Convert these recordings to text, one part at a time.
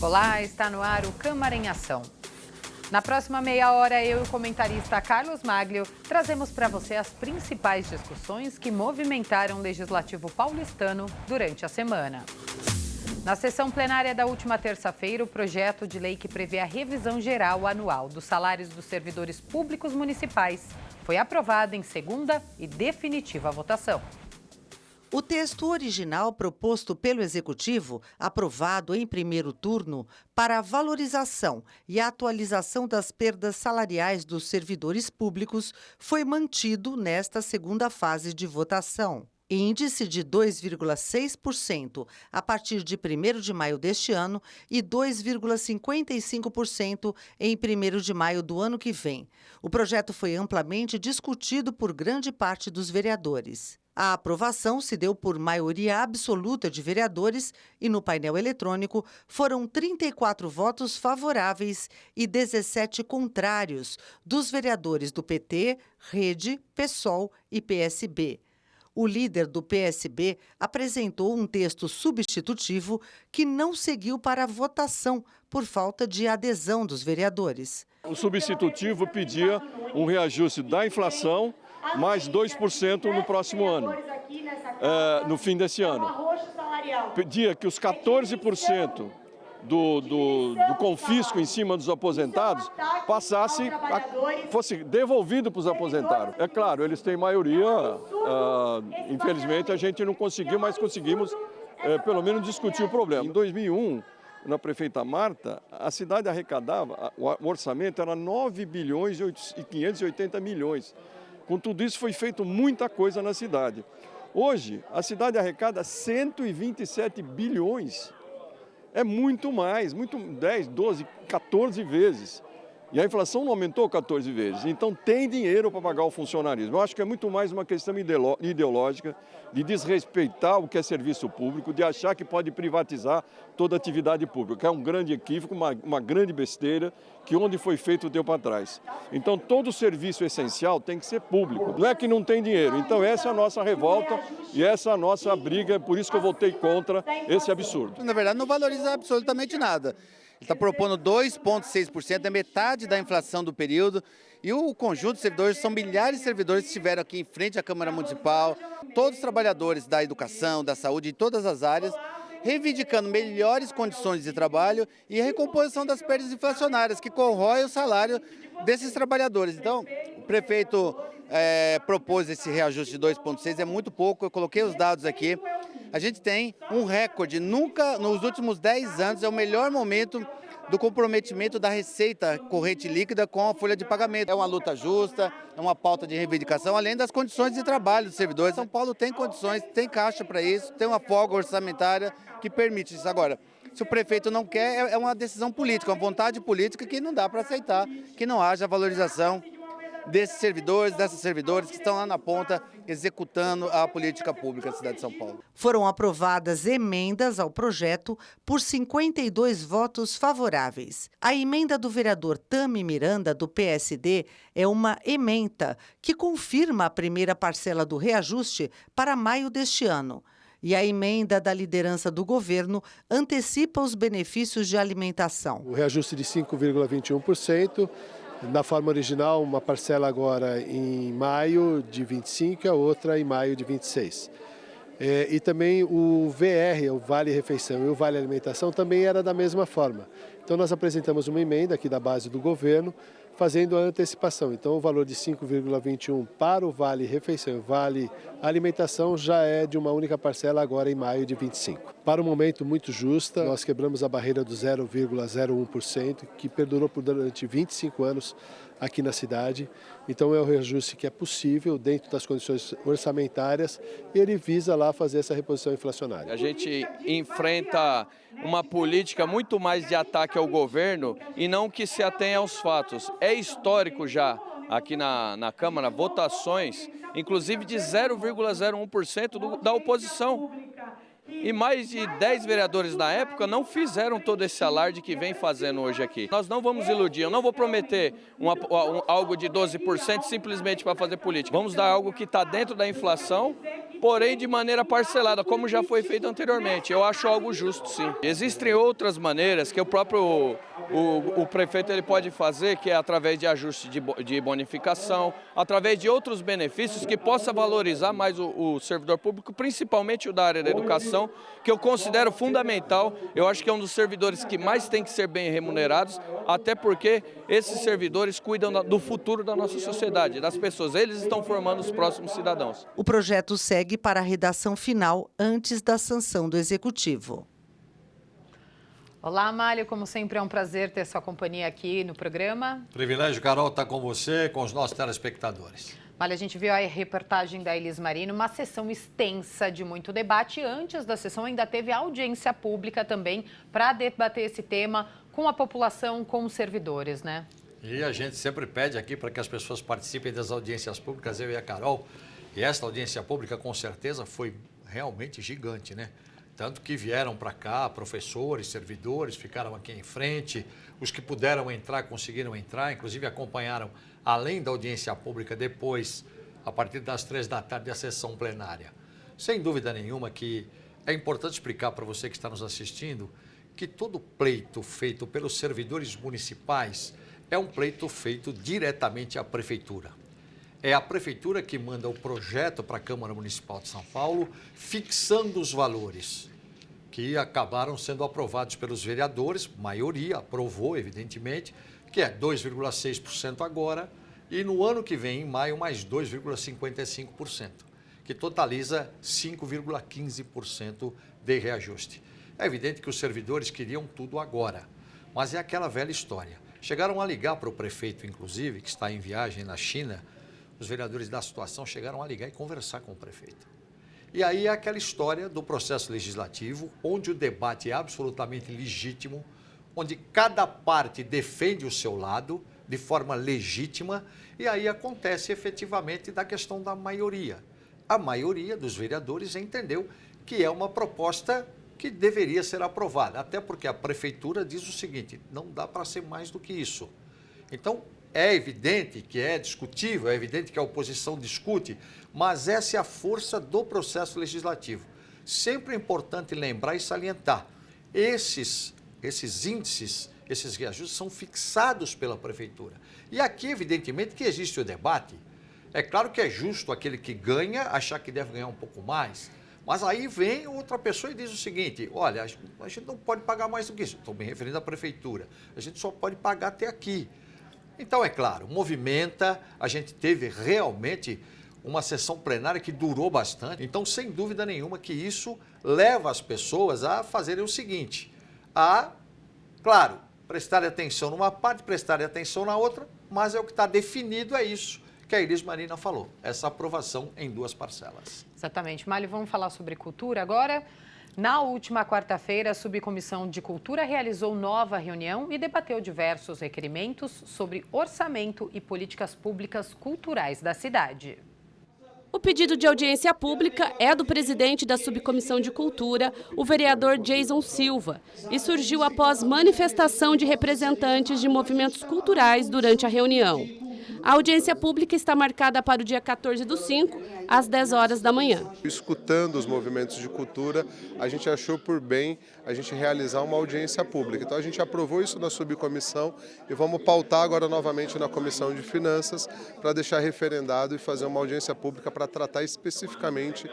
Olá, está no ar o Câmara em Ação. Na próxima meia hora, eu e o comentarista Carlos Maglio trazemos para você as principais discussões que movimentaram o Legislativo paulistano durante a semana. Na sessão plenária da última terça-feira, o projeto de lei que prevê a revisão geral anual dos salários dos servidores públicos municipais foi aprovado em segunda e definitiva votação. O texto original proposto pelo Executivo, aprovado em primeiro turno, para a valorização e a atualização das perdas salariais dos servidores públicos, foi mantido nesta segunda fase de votação. Índice de 2,6% a partir de 1º de maio deste ano e 2,55% em 1º de maio do ano que vem. O projeto foi amplamente discutido por grande parte dos vereadores. A aprovação se deu por maioria absoluta de vereadores e no painel eletrônico foram 34 votos favoráveis e 17 contrários dos vereadores do PT, Rede, PSOL e PSB. O líder do PSB apresentou um texto substitutivo que não seguiu para a votação por falta de adesão dos vereadores. O substitutivo pedia um reajuste da inflação mais 2% no próximo ano, no fim desse ano. Pedia que os 14% do confisco em cima dos aposentados fosse devolvido para os aposentados. É claro, eles têm maioria, infelizmente a gente não conseguiu, mas conseguimos pelo menos discutir o problema. Em 2001, na prefeita Marta, a cidade arrecadava, o orçamento era 9 bilhões e 580 milhões. Com tudo isso foi feito muita coisa na cidade. Hoje, a cidade arrecada 127 bilhões. É muito mais, 10, 12, 14 vezes. E a inflação não aumentou 14 vezes. Então tem dinheiro para pagar o funcionarismo. Eu acho que é muito mais uma questão ideológica, de desrespeitar o que é serviço público, de achar que pode privatizar toda a atividade pública. É um grande equívoco, uma grande besteira, que onde foi feito deu para trás. Então todo serviço essencial tem que ser público. Não é que não tem dinheiro. Então essa é a nossa revolta e essa é a nossa briga. Por isso que eu votei contra esse absurdo. Na verdade, não valoriza absolutamente nada. Ele está propondo 2,6%, é metade da inflação do período. E o conjunto de servidores, são milhares de servidores que estiveram aqui em frente à Câmara Municipal, todos os trabalhadores da educação, da saúde, de todas as áreas, reivindicando melhores condições de trabalho e a recomposição das perdas inflacionárias, que corrói o salário desses trabalhadores. Então, o prefeito propôs esse reajuste de 2,6%, é muito pouco, eu coloquei os dados aqui. A gente tem um recorde, nunca nos últimos 10 anos é o melhor momento do comprometimento da receita corrente líquida com a folha de pagamento. É uma luta justa, é uma pauta de reivindicação, além das condições de trabalho dos servidores. São Paulo tem condições, tem caixa para isso, tem uma folga orçamentária que permite isso. Agora, se o prefeito não quer, é uma decisão política, uma vontade política que não dá para aceitar, que não haja valorização desses servidores, dessas servidoras que estão lá na ponta executando a política pública da cidade de São Paulo. Foram aprovadas emendas ao projeto por 52 votos favoráveis. A emenda do vereador Tami Miranda, do PSD, é uma ementa que confirma a primeira parcela do reajuste para maio deste ano. E a emenda da liderança do governo antecipa os benefícios de alimentação. O reajuste de 5,21%. Na forma original, uma parcela agora em maio de 25 e a outra em maio de 26. E também o VR, o Vale Refeição e o Vale Alimentação também era da mesma forma. Então nós apresentamos uma emenda aqui da base do governo, fazendo a antecipação. Então o valor de 5,21 para o Vale Refeição e o Vale Alimentação já é de uma única parcela agora em maio de 25. Para um momento muito justa, nós quebramos a barreira do 0,01%, que perdurou durante 25 anos aqui na cidade. Então é um reajuste que é possível dentro das condições orçamentárias e ele visa lá fazer essa reposição inflacionária. A gente enfrenta uma política muito mais de ataque ao governo e não que se atenha aos fatos. É histórico já aqui na Câmara votações, inclusive de 0,01% da oposição. E mais de 10 vereadores na época não fizeram todo esse alarde que vem fazendo hoje aqui. Nós não vamos iludir, eu não vou prometer algo de 12% simplesmente para fazer política. Vamos dar algo que está dentro da inflação, porém de maneira parcelada, como já foi feito anteriormente. Eu acho algo justo, sim. Existem outras maneiras que o próprio o prefeito ele pode fazer, que é através de ajuste de bonificação, através de outros benefícios que possa valorizar mais o servidor público, principalmente o da área da educação, que eu considero fundamental. Eu acho que é um dos servidores que mais tem que ser bem remunerados, até porque esses servidores cuidam do futuro da nossa sociedade, das pessoas. Eles estão formando os próximos cidadãos. O projeto segue para a redação final antes da sanção do Executivo. Olá, Amálio, como sempre é um prazer ter sua companhia aqui no programa. Privilégio, Carol, estar com você, com os nossos telespectadores. Olha, a gente viu a reportagem da Elis Marino, uma sessão extensa de muito debate. Antes da sessão ainda teve audiência pública também para debater esse tema com a população, com os servidores, né? E a gente sempre pede aqui para que as pessoas participem das audiências públicas, eu e a Carol. E esta audiência pública, com certeza, foi realmente gigante, né? Tanto que vieram para cá professores, servidores, ficaram aqui em frente. Os que puderam entrar, conseguiram entrar, inclusive acompanharam, além da audiência pública, depois, a partir das 3 da tarde, a sessão plenária. Sem dúvida nenhuma que é importante explicar para você que está nos assistindo que todo pleito feito pelos servidores municipais é um pleito feito diretamente à Prefeitura. É a Prefeitura que manda o projeto para a Câmara Municipal de São Paulo, fixando os valores que acabaram sendo aprovados pelos vereadores, maioria aprovou, evidentemente, que é 2,6% agora e no ano que vem, em maio, mais 2,55%, que totaliza 5,15% de reajuste. É evidente que os servidores queriam tudo agora, mas é aquela velha história. Chegaram a ligar para o prefeito, inclusive, que está em viagem na China. Os vereadores da situação chegaram a ligar e conversar com o prefeito. E aí é aquela história do processo legislativo, onde o debate é absolutamente legítimo, onde cada parte defende o seu lado de forma legítima, e aí acontece efetivamente da questão da maioria. A maioria dos vereadores entendeu que é uma proposta que deveria ser aprovada, até porque a prefeitura diz o seguinte: não dá para ser mais do que isso. Então, é evidente que é discutível, é evidente que a oposição discute, mas essa é a força do processo legislativo. Sempre é importante lembrar e salientar, esses índices, esses reajustes são fixados pela Prefeitura. E aqui, evidentemente, que existe o debate. É claro que é justo aquele que ganha achar que deve ganhar um pouco mais, mas aí vem outra pessoa e diz o seguinte: olha, a gente não pode pagar mais do que isso. Estou me referindo à Prefeitura. A gente só pode pagar até aqui. Então, é claro, movimenta, a gente teve realmente uma sessão plenária que durou bastante. Então, sem dúvida nenhuma que isso leva as pessoas a fazerem o seguinte: claro, prestarem atenção numa parte, prestarem atenção na outra, mas é o que está definido, é isso que a Elis Marino falou, essa aprovação em 2 parcelas. Exatamente. Mário, vamos falar sobre cultura agora. Na última quarta-feira, a Subcomissão de Cultura realizou nova reunião e debateu diversos requerimentos sobre orçamento e políticas públicas culturais da cidade. O pedido de audiência pública é do presidente da Subcomissão de Cultura, o vereador Jason Silva, e surgiu após manifestação de representantes de movimentos culturais durante a reunião. A audiência pública está marcada para o dia 14/5, às 10 horas da manhã. Escutando os movimentos de cultura, a gente achou por bem a gente realizar uma audiência pública. Então a gente aprovou isso na subcomissão e vamos pautar agora novamente na Comissão de Finanças para deixar referendado e fazer uma audiência pública para tratar especificamente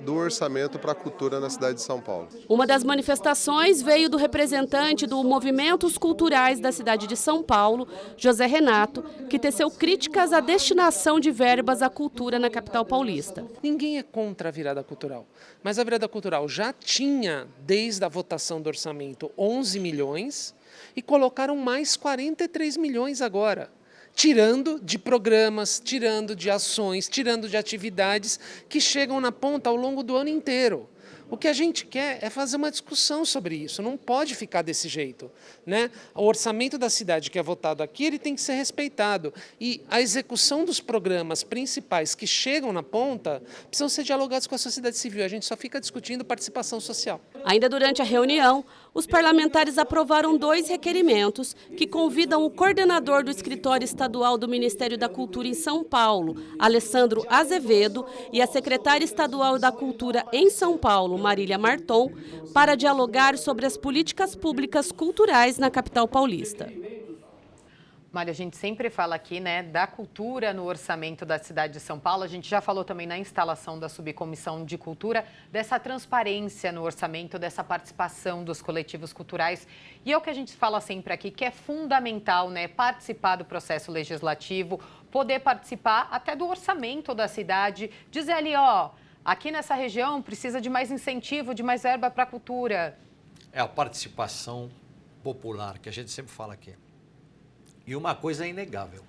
do orçamento para a cultura na cidade de São Paulo. Uma das manifestações veio do representante do Movimentos Culturais da cidade de São Paulo, José Renato, que teceu críticas à destinação de verbas à cultura na capital paulista. Ninguém é contra a virada cultural, mas a virada cultural já tinha, desde a votação do orçamento, 11 milhões e colocaram mais 43 milhões agora, tirando de programas, tirando de ações, tirando de atividades que chegam na ponta ao longo do ano inteiro. O que a gente quer é fazer uma discussão sobre isso, não pode ficar desse jeito, né? O orçamento da cidade que é votado aqui, ele tem que ser respeitado. E a execução dos programas principais que chegam na ponta precisam ser dialogados com a sociedade civil. A gente só fica discutindo participação social. Ainda durante a reunião, os parlamentares aprovaram 2 requerimentos que convidam o coordenador do Escritório Estadual do Ministério da Cultura em São Paulo, Alessandro Azevedo, e a secretária estadual da Cultura em São Paulo, Marília Marton, para dialogar sobre as políticas públicas culturais na capital paulista. Mário, a gente sempre fala aqui, né, da cultura no orçamento da cidade de São Paulo. A gente já falou também na instalação da Subcomissão de Cultura, dessa transparência no orçamento, dessa participação dos coletivos culturais. E é o que a gente fala sempre aqui, que é fundamental, né, participar do processo legislativo, poder participar até do orçamento da cidade, dizer ali, ó, aqui nessa região precisa de mais incentivo, de mais verba para a cultura. É a participação popular, que a gente sempre fala aqui. E uma coisa é inegável.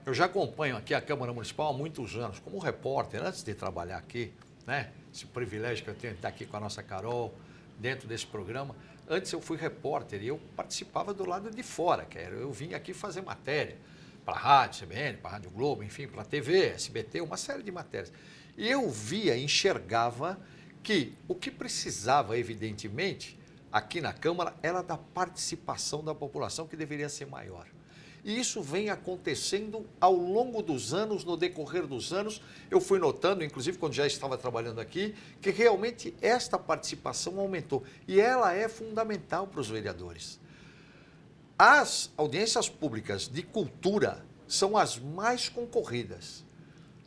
Eu já acompanho aqui a Câmara Municipal há muitos anos, como repórter, antes de trabalhar aqui, né? Esse privilégio que eu tenho de estar aqui com a nossa Carol, dentro desse programa. Antes eu fui repórter e eu participava do lado de fora, que era, eu vim aqui fazer matéria para a Rádio CBN, para a Rádio Globo, enfim, para a TV, SBT, uma série de matérias. E eu via, enxergava que o que precisava, evidentemente, aqui na Câmara, era da participação da população, que deveria ser maior. E isso vem acontecendo ao longo dos anos, no decorrer dos anos. Eu fui notando, inclusive quando já estava trabalhando aqui, que realmente esta participação aumentou. E ela é fundamental para os vereadores. As audiências públicas de cultura são as mais concorridas.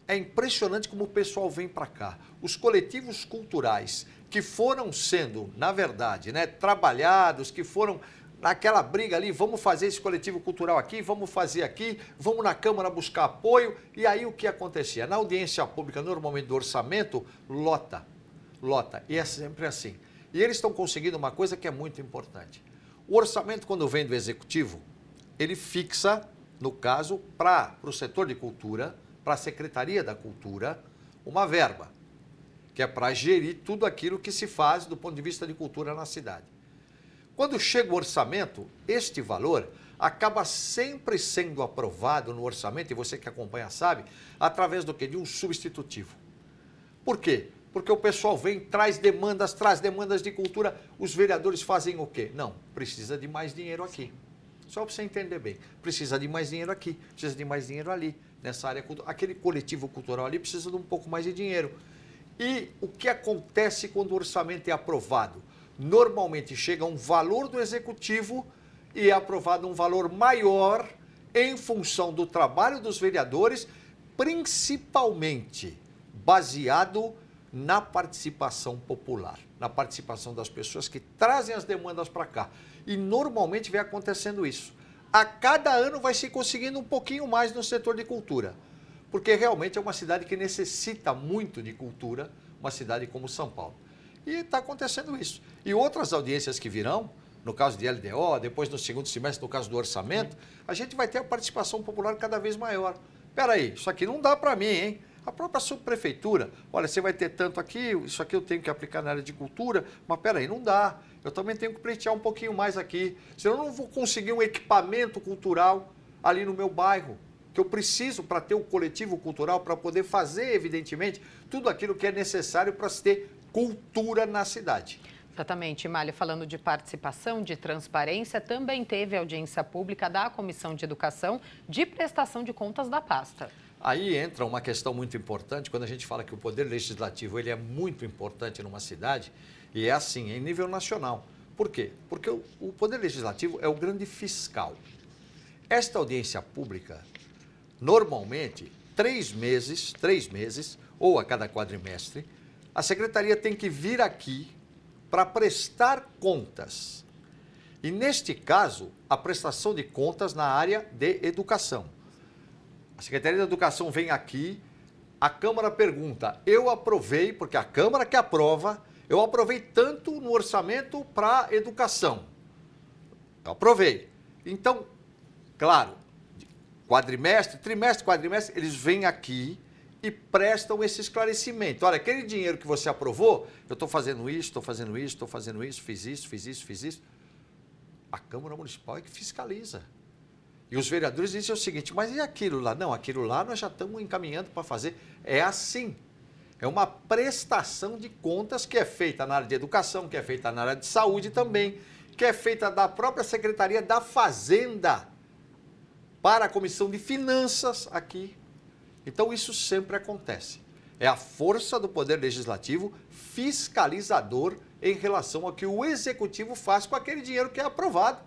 É impressionante como o pessoal vem para cá. Os coletivos culturais que foram sendo, na verdade, né, trabalhados, que foram naquela briga ali, vamos fazer esse coletivo cultural aqui, vamos fazer aqui, vamos na Câmara buscar apoio. E aí o que acontecia? Na audiência pública, normalmente do orçamento, lota. E é sempre assim. E eles estão conseguindo uma coisa que é muito importante. O orçamento, quando vem do Executivo, ele fixa, no caso, para o setor de cultura, para a Secretaria da Cultura, uma verba, que é para gerir tudo aquilo que se faz do ponto de vista de cultura na cidade. Quando chega o orçamento, este valor acaba sempre sendo aprovado no orçamento, e você que acompanha sabe, através do quê? De um substitutivo. Por quê? Porque o pessoal vem, traz demandas de cultura, os vereadores fazem o quê? Não, precisa de mais dinheiro aqui. Só para você entender bem, precisa de mais dinheiro aqui, precisa de mais dinheiro ali, nessa área cultural. Aquele coletivo cultural ali precisa de um pouco mais de dinheiro. E o que acontece quando o orçamento é aprovado? Normalmente chega um valor do Executivo e é aprovado um valor maior em função do trabalho dos vereadores, principalmente baseado na participação popular, na participação das pessoas que trazem as demandas para cá. E normalmente vem acontecendo isso. A cada ano vai se conseguindo um pouquinho mais no setor de cultura, porque realmente é uma cidade que necessita muito de cultura, uma cidade como São Paulo. E está acontecendo isso. E outras audiências que virão, no caso de LDO, depois no segundo semestre, no caso do orçamento, a gente vai ter a participação popular cada vez maior. Espera aí, isso aqui não dá para mim, hein? A própria subprefeitura, olha, você vai ter tanto aqui, isso aqui eu tenho que aplicar na área de cultura, mas espera aí, não dá. Eu também tenho que pleitear um pouquinho mais aqui, senão eu não vou conseguir um equipamento cultural ali no meu bairro, que eu preciso para ter o coletivo cultural, para poder fazer, evidentemente, tudo aquilo que é necessário para se ter cultura na cidade. Exatamente, Mália, falando de participação, de transparência, também teve audiência pública da Comissão de Educação de prestação de contas da pasta. Aí entra uma questão muito importante, quando a gente fala que o poder legislativo ele é muito importante numa cidade, e é assim, em nível nacional. Por quê? Porque o poder legislativo é o grande fiscal. Esta audiência pública, normalmente, 3 meses, ou a cada quadrimestre, a secretaria tem que vir aqui para prestar contas. E, neste caso, a prestação de contas na área de educação. A Secretaria da Educação vem aqui, a Câmara pergunta, eu aprovei, porque a Câmara que aprova, eu aprovei tanto no orçamento para educação. Eu aprovei. Então, claro, quadrimestre, trimestre, quadrimestre, eles vêm aqui e prestam esse esclarecimento. Olha, aquele dinheiro que você aprovou, eu estou fazendo isso, fiz isso. A Câmara Municipal é que fiscaliza. E os vereadores dizem o seguinte, mas e aquilo lá? Não, aquilo lá nós já estamos encaminhando para fazer. É assim. É uma prestação de contas que é feita na área de educação, que é feita na área de saúde também, que é feita da própria Secretaria da Fazenda para a Comissão de Finanças aqui. Então isso sempre acontece. É a força do Poder Legislativo fiscalizador em relação ao que o Executivo faz com aquele dinheiro que é aprovado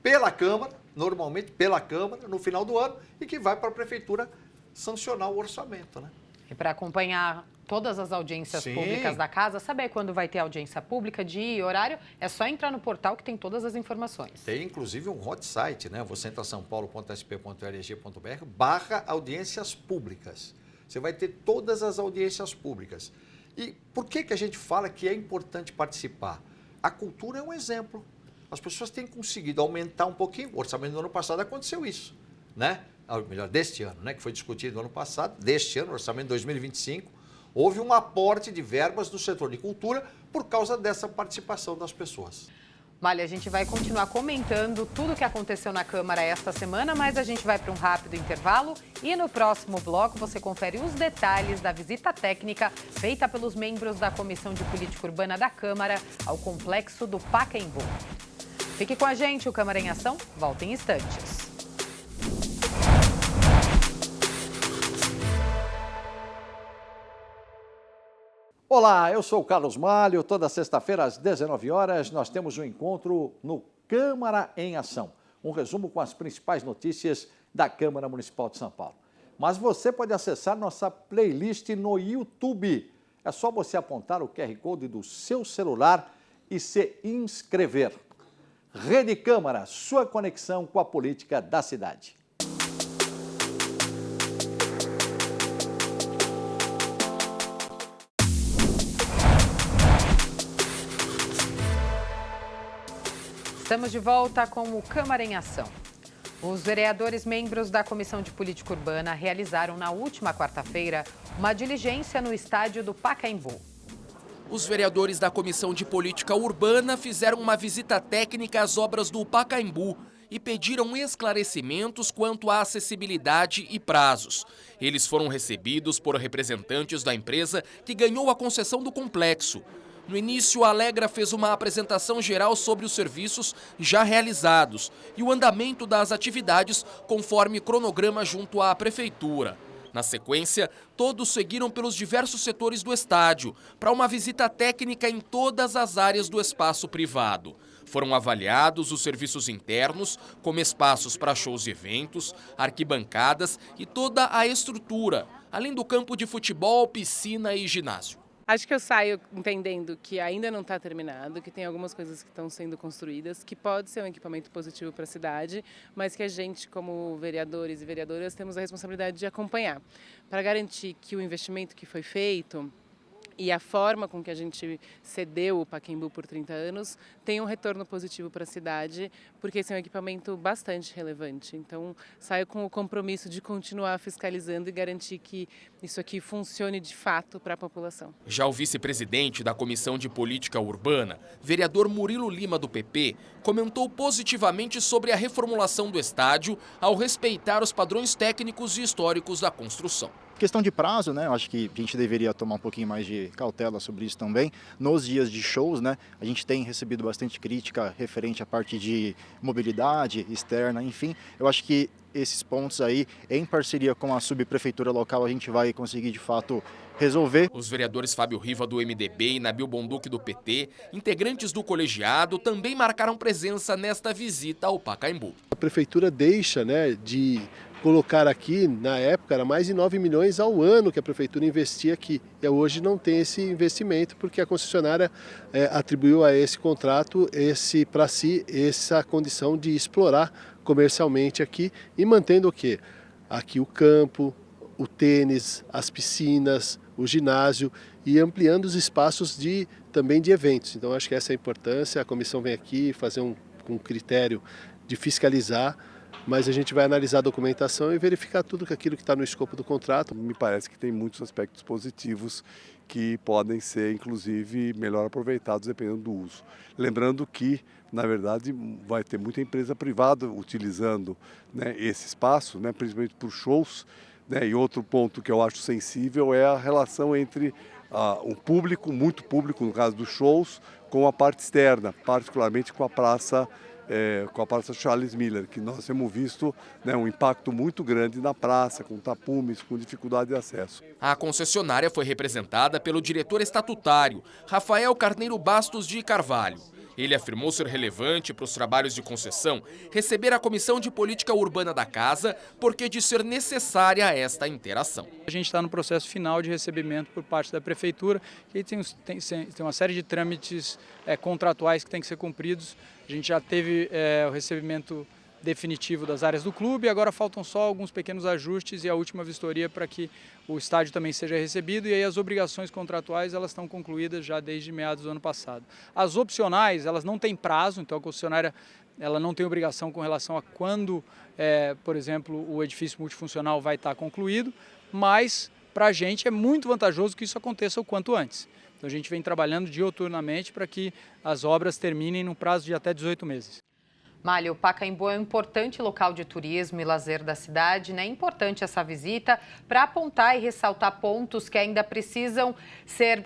pela Câmara, normalmente pela Câmara, no final do ano, e que vai para a Prefeitura sancionar o orçamento, né? E para acompanhar todas as audiências públicas da casa, saber quando vai ter audiência pública, dia e horário, é só entrar no portal que tem todas as informações. Tem inclusive um hot site, né? Você entra saopaulo.sp.leg.br/audiências públicas. Você vai ter todas as audiências públicas. E por que a gente fala que é importante participar? A cultura é um exemplo. As pessoas têm conseguido aumentar um pouquinho. O orçamento do ano passado aconteceu isso, né? Ou melhor, deste ano, né? Que foi discutido no ano passado, deste ano, orçamento de 2025, houve um aporte de verbas do setor de cultura por causa dessa participação das pessoas. Malha, a gente vai continuar comentando tudo o que aconteceu na Câmara esta semana, mas a gente vai para um rápido intervalo e no próximo bloco você confere os detalhes da visita técnica feita pelos membros da Comissão de Política Urbana da Câmara ao complexo do Pacaembu. Fique com a gente, o Câmara em Ação volta em instantes. Olá, eu sou o Carlos Malho. Toda sexta-feira às 19 horas nós temos um encontro no Câmara em Ação. Um resumo com as principais notícias da Câmara Municipal de São Paulo. Mas você pode acessar nossa playlist no YouTube. É só você apontar o QR Code do seu celular e se inscrever. Rede Câmara, sua conexão com a política da cidade. Estamos de volta com o Câmara em Ação. Os vereadores membros da Comissão de Política Urbana realizaram na última quarta-feira uma diligência no estádio do Pacaembu. Os vereadores da Comissão de Política Urbana fizeram uma visita técnica às obras do Pacaembu e pediram esclarecimentos quanto à acessibilidade e prazos. Eles foram recebidos por representantes da empresa que ganhou a concessão do complexo. No início, a Alegra fez uma apresentação geral sobre os serviços já realizados e o andamento das atividades conforme cronograma junto à Prefeitura. Na sequência, todos seguiram pelos diversos setores do estádio para uma visita técnica em todas as áreas do espaço privado. Foram avaliados os serviços internos, como espaços para shows e eventos, arquibancadas e toda a estrutura, além do campo de futebol, piscina e ginásio. Acho que eu saio entendendo que ainda não está terminado, que tem algumas coisas que estão sendo construídas, que pode ser um equipamento positivo para a cidade, mas que a gente, como vereadores e vereadoras, temos a responsabilidade de acompanhar, para garantir que o investimento que foi feito e a forma com que a gente cedeu o Pacaembu por 30 anos tem um retorno positivo para a cidade, porque esse é um equipamento bastante relevante. Então, saio com o compromisso de continuar fiscalizando e garantir que isso aqui funcione de fato para a população. Já o vice-presidente da Comissão de Política Urbana, vereador Murilo Lima, do PP, comentou positivamente sobre a reformulação do estádio ao respeitar os padrões técnicos e históricos da construção. Questão de prazo, né? Eu acho que a gente deveria tomar um pouquinho mais de cautela sobre isso também. Nos dias de shows, né? A gente tem recebido bastante crítica referente à parte de mobilidade externa, enfim. Eu acho que esses pontos aí, em parceria com a subprefeitura local, a gente vai conseguir de fato resolver. Os vereadores Fábio Riva, do MDB, e Nabil Bonduque, do PT, integrantes do colegiado, também marcaram presença nesta visita ao Pacaembu. A prefeitura deixa, né, de colocar aqui, na época, era mais de 9 milhões ao ano que a prefeitura investia aqui. E hoje não tem esse investimento porque a concessionária atribuiu a esse contrato, para si, essa condição de explorar comercialmente aqui e mantendo o quê? Aqui o campo, o tênis, as piscinas, o ginásio e ampliando os espaços também de eventos. Então acho que essa é a importância, a comissão vem aqui fazer um critério de fiscalizar mas a gente vai analisar a documentação e verificar tudo aquilo que está no escopo do contrato. Me parece que tem muitos aspectos positivos que podem ser, inclusive, melhor aproveitados dependendo do uso. Lembrando que, na verdade, vai ter muita empresa privada utilizando, né, esse espaço, né, principalmente por shows, né, e outro ponto que eu acho sensível é a relação entre um público, muito público, no caso dos shows, com a parte externa, particularmente com a Praça Charles Miller, que nós temos visto, né, um impacto muito grande na praça, com tapumes, com dificuldade de acesso. A concessionária foi representada pelo diretor estatutário, Rafael Carneiro Bastos de Carvalho. Ele afirmou ser relevante para os trabalhos de concessão receber a Comissão de Política Urbana da Casa, porque de ser necessária esta interação. A gente está no processo final de recebimento por parte da Prefeitura, que tem uma série de trâmites contratuais que têm que ser cumpridos. A gente já teve o recebimento definitivo das áreas do clube, agora faltam só alguns pequenos ajustes e a última vistoria para que o estádio também seja recebido, e aí as obrigações contratuais elas estão concluídas já desde meados do ano passado. As opcionais, elas não têm prazo, então a concessionária ela não tem obrigação com relação a quando, por exemplo, o edifício multifuncional vai estar concluído, mas para a gente é muito vantajoso que isso aconteça o quanto antes. Então a gente vem trabalhando diuturnamente para que as obras terminem no prazo de até 18 meses. Malha, o Pacaembu é um importante local de turismo e lazer da cidade, né? É importante essa visita para apontar e ressaltar pontos que ainda precisam ser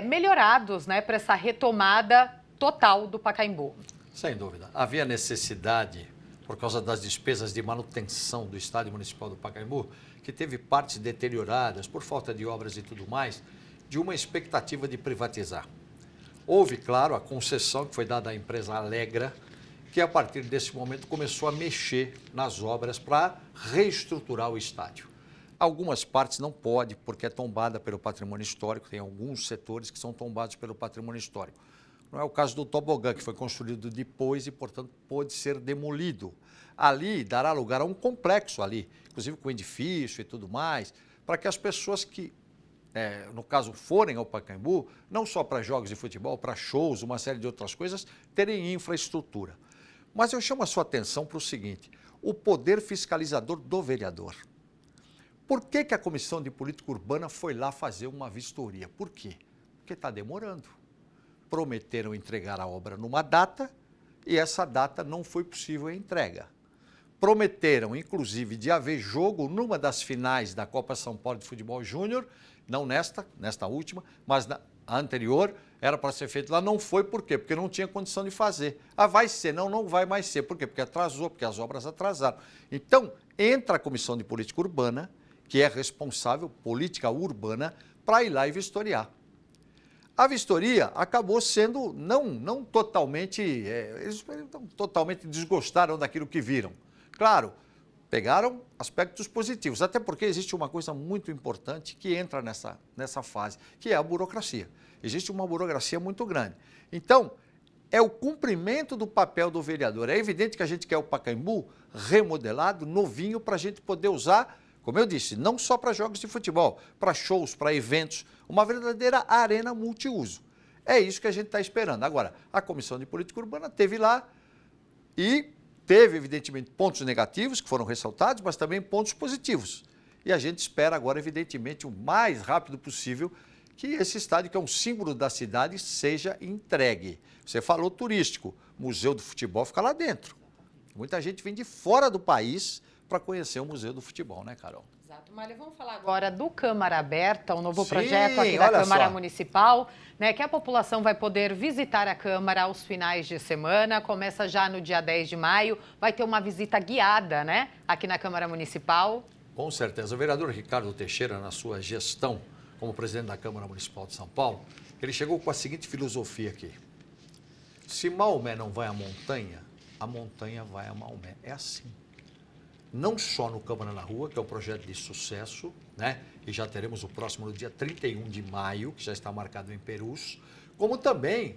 melhorados, né, para essa retomada total do Pacaembu. Sem dúvida. Havia necessidade, por causa das despesas de manutenção do Estádio Municipal do Pacaembu, que teve partes deterioradas por falta de obras e tudo mais, de uma expectativa de privatizar. Houve, claro, a concessão que foi dada à empresa Alegra, que a partir desse momento começou a mexer nas obras para reestruturar o estádio. Algumas partes não pode, porque é tombada pelo patrimônio histórico, tem alguns setores que são tombados pelo patrimônio histórico. Não é o caso do tobogã, que foi construído depois e, portanto, pode ser demolido. Ali dará lugar a um complexo ali, inclusive com edifício e tudo mais, para que as pessoas que, no caso, forem ao Pacaembu, não só para jogos de futebol, para shows, uma série de outras coisas, terem infraestrutura. Mas eu chamo a sua atenção para o seguinte, o poder fiscalizador do vereador. Por que a Comissão de Política Urbana foi lá fazer uma vistoria? Por quê? Porque está demorando. Prometeram entregar a obra numa data e essa data não foi possível a entrega. Prometeram, inclusive, de haver jogo numa das finais da Copa São Paulo de Futebol Júnior, não nesta última, mas na anterior, era para ser feito lá, não foi, por quê? Porque não tinha condição de fazer. Ah, vai ser, não vai mais ser, por quê? Porque atrasou, porque as obras atrasaram. Então, entra a Comissão de Política Urbana, que é responsável, política urbana, para ir lá e vistoriar. A vistoria acabou sendo não totalmente, eles não totalmente desgostaram daquilo que viram. Claro, pegaram aspectos positivos, até porque existe uma coisa muito importante que entra nessa fase, que é a burocracia. Existe uma burocracia muito grande. Então, é o cumprimento do papel do vereador. É evidente que a gente quer o Pacaembu remodelado, novinho, para a gente poder usar, como eu disse, não só para jogos de futebol, para shows, para eventos, uma verdadeira arena multiuso. É isso que a gente está esperando. Agora, a Comissão de Política Urbana esteve lá e teve, evidentemente, pontos negativos que foram ressaltados, mas também pontos positivos. E a gente espera agora, evidentemente, o mais rápido possível que esse estádio, que é um símbolo da cidade, seja entregue. Você falou turístico, Museu do Futebol fica lá dentro. Muita gente vem de fora do país para conhecer o Museu do Futebol, né, Carol? Exato, Mália. Vamos falar agora do Câmara Aberta, um novo projeto aqui da Câmara Municipal, né, que a população vai poder visitar a Câmara aos finais de semana. Começa já no dia 10 de maio, vai ter uma visita guiada, né, aqui na Câmara Municipal. Com certeza. O vereador Ricardo Teixeira, na sua gestão como presidente da Câmara Municipal de São Paulo, ele chegou com a seguinte filosofia aqui. Se Maomé não vai à montanha, a montanha vai a Maomé. É assim. Não só no Câmara na Rua, que é um projeto de sucesso, né? E já teremos o próximo no dia 31 de maio, que já está marcado em Perus, como também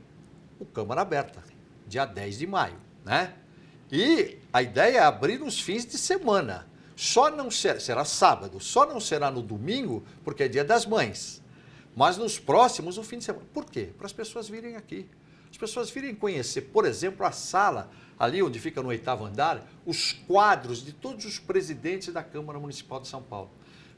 o Câmara Aberta, dia 10 de maio, né? E a ideia é abrir nos fins de semana. Só não será sábado, só não será no domingo, porque é dia das mães. Mas nos próximos, o fim de semana. Por quê? Para as pessoas virem aqui. as pessoas virem conhecer, por exemplo, a sala ali onde fica no 8º andar, os quadros de todos os presidentes da Câmara Municipal de São Paulo.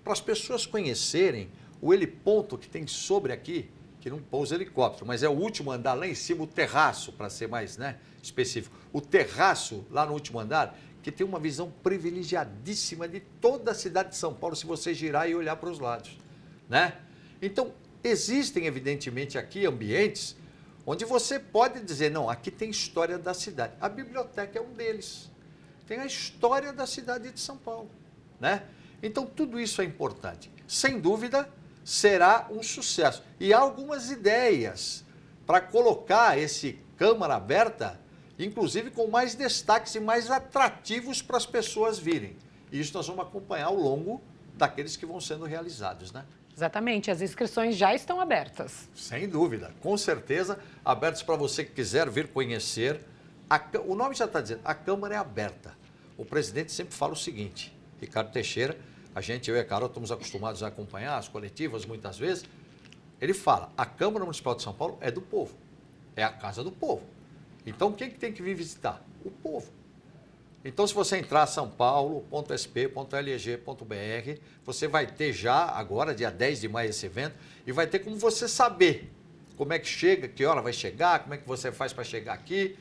Para as pessoas conhecerem o heliponto que tem sobre aqui, que não pousa helicóptero, mas é o último andar lá em cima, o terraço, para ser mais específico. O terraço lá no último andar, que tem uma visão privilegiadíssima de toda a cidade de São Paulo, se você girar e olhar para os lados, né? Então, existem, evidentemente, aqui ambientes onde você pode dizer, não, aqui tem história da cidade. A biblioteca é um deles. Tem a história da cidade de São Paulo, né? Então, tudo isso é importante. Sem dúvida, será um sucesso. E há algumas ideias para colocar esse Câmara aberta, inclusive com mais destaques e mais atrativos para as pessoas virem. E isso nós vamos acompanhar ao longo daqueles que vão sendo realizados, né? Exatamente, as inscrições já estão abertas. Sem dúvida, com certeza, abertos para você que quiser vir conhecer. O nome já está dizendo, a Câmara é aberta. O presidente sempre fala o seguinte, Ricardo Teixeira, eu e a Carol estamos acostumados a acompanhar as coletivas muitas vezes, ele fala, a Câmara Municipal de São Paulo é do povo, é a casa do povo. Então, quem que tem que vir visitar? O povo. Então, se você entrar sampaulo.sp.leg.br, você vai ter já, agora, dia 10 de maio, esse evento, e vai ter como você saber como é que chega, que hora vai chegar, como é que você faz para chegar aqui.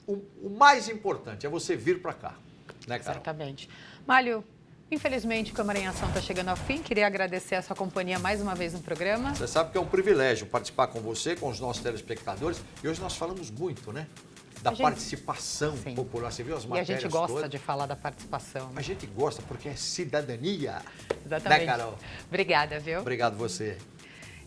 O mais importante é você vir para cá, né, Carol? Exatamente. Mário, infelizmente, o Câmara em Ação está chegando ao fim. Queria agradecer a sua companhia mais uma vez no programa. Você sabe que é um privilégio participar com você, com os nossos telespectadores. E hoje nós falamos muito, né? Da participação popular. Você viu as matérias E a gente gosta todas? de falar da participação. A gente gosta porque é cidadania. Exatamente. Né, Carol? Obrigada, viu? Obrigado você.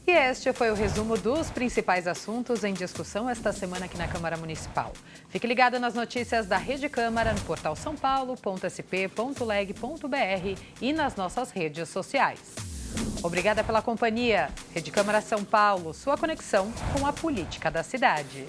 E este foi o resumo dos principais assuntos em discussão esta semana aqui na Câmara Municipal. Fique ligado nas notícias da Rede Câmara no portal sampaulo.sp.leg.br e nas nossas redes sociais. Obrigada pela companhia. Rede Câmara São Paulo, sua conexão com a política da cidade.